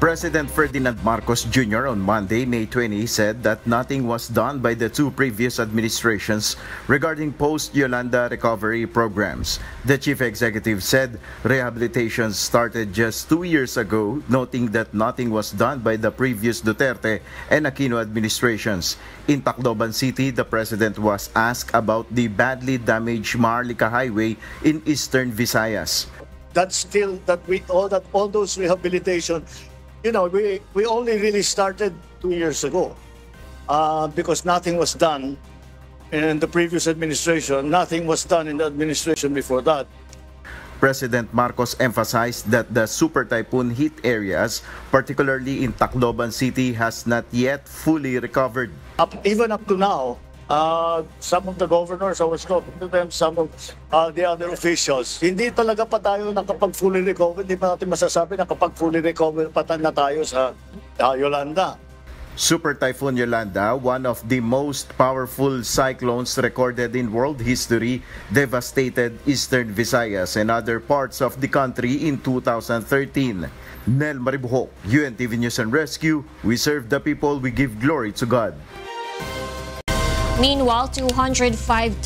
President Ferdinand Marcos Jr. on Monday, May 20, said that nothing was done by the two previous administrations regarding post-Yolanda recovery programs. The chief executive said rehabilitation started just 2 years ago, noting that nothing was done by the previous Duterte and Aquino administrations. In Tacloban City, the president was asked about the badly damaged Maharlika Highway in Eastern Visayas. That's still all those rehabilitation. We only really started 2 years ago because nothing was done in the previous administration. Nothing was done in the administration before that. President Marcos emphasized that the super typhoon hit areas, particularly in Tacloban City, has not yet fully recovered. Even up to now, some of the governors, I was talking to them, some of the other officials, hindi talaga pa tayo nakapag-fully recover. Hindi pa natin masasabi na kapag-fully recover pa na tayo sa Yolanda. Super Typhoon Yolanda, one of the most powerful cyclones recorded in world history, devastated Eastern Visayas and other parts of the country in 2013. Nel Maribuhok, UNTV News and Rescue. We serve the people, we give glory to God. Meanwhile, 205,000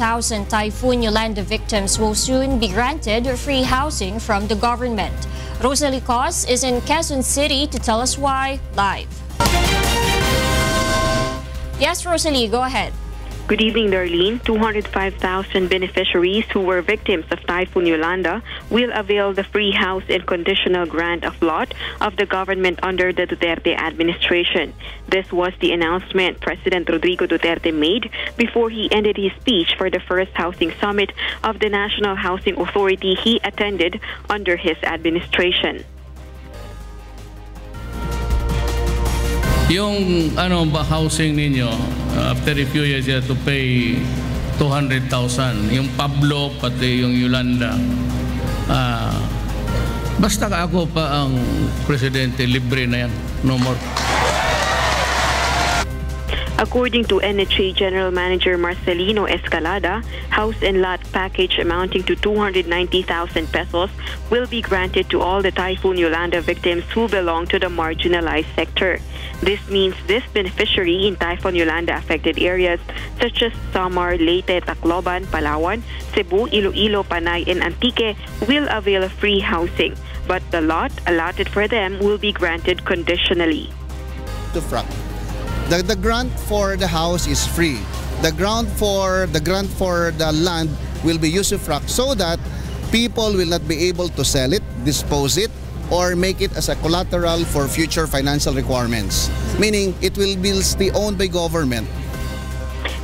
Typhoon Yolanda victims will soon be granted free housing from the government. Rosalie Cos is in Quezon City to tell us why live. Yes, Rosalie, go ahead. Good evening, Darlene. 205,000 beneficiaries who were victims of Typhoon Yolanda will avail the free house and conditional grant of lot of the government under the Duterte administration. This was the announcement President Rodrigo Duterte made before he ended his speech for the first housing summit of the National Housing Authority he attended under his administration. Yung housing ninyo, after a few years you have to pay 200,000. Yung Pablo, pati yung Yolanda. Basta ako pa ang presidente, libre na yan. No more. According to NHA General Manager Marcelino Escalada, house and lot package amounting to 290,000 pesos will be granted to all the Typhoon Yolanda victims who belong to the marginalized sector. This means this beneficiary in Typhoon Yolanda affected areas such as Samar, Leyte, Tacloban, Palawan, Cebu, Iloilo, Panay, and Antique will avail of free housing, but the lot allotted for them will be granted conditionally. The grant for the house is free. The grant for the land will be usufruct so that people will not be able to sell it, dispose it, or make it as a collateral for future financial requirements. Meaning it will be still owned by government.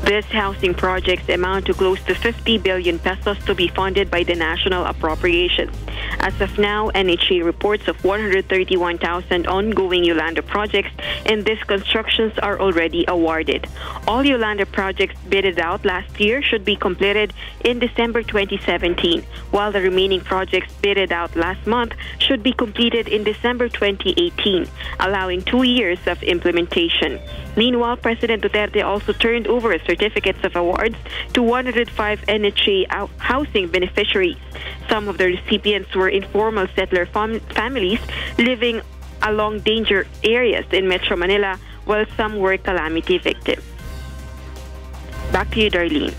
These housing projects amount to close to 50 billion pesos to be funded by the national appropriations. As of now, NHA reports of 131,000 ongoing Yolanda projects, and these constructions are already awarded. All Yolanda projects bidded out last year should be completed in December 2017, while the remaining projects bidded out last month should be completed in December 2018, allowing 2 years of implementation. Meanwhile, President Duterte also turned over certificates of awards to 105 NHA housing beneficiaries. Some of the recipients were informal settler families living along danger areas in Metro Manila, while some were calamity victims. Back to you, Darlene.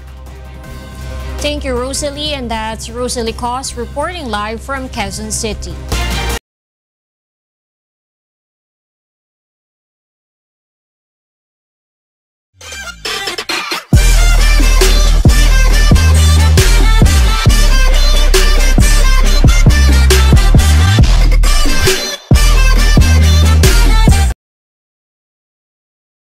Thank you, Rosalie, and that's Rosalie Cos reporting live from Quezon City.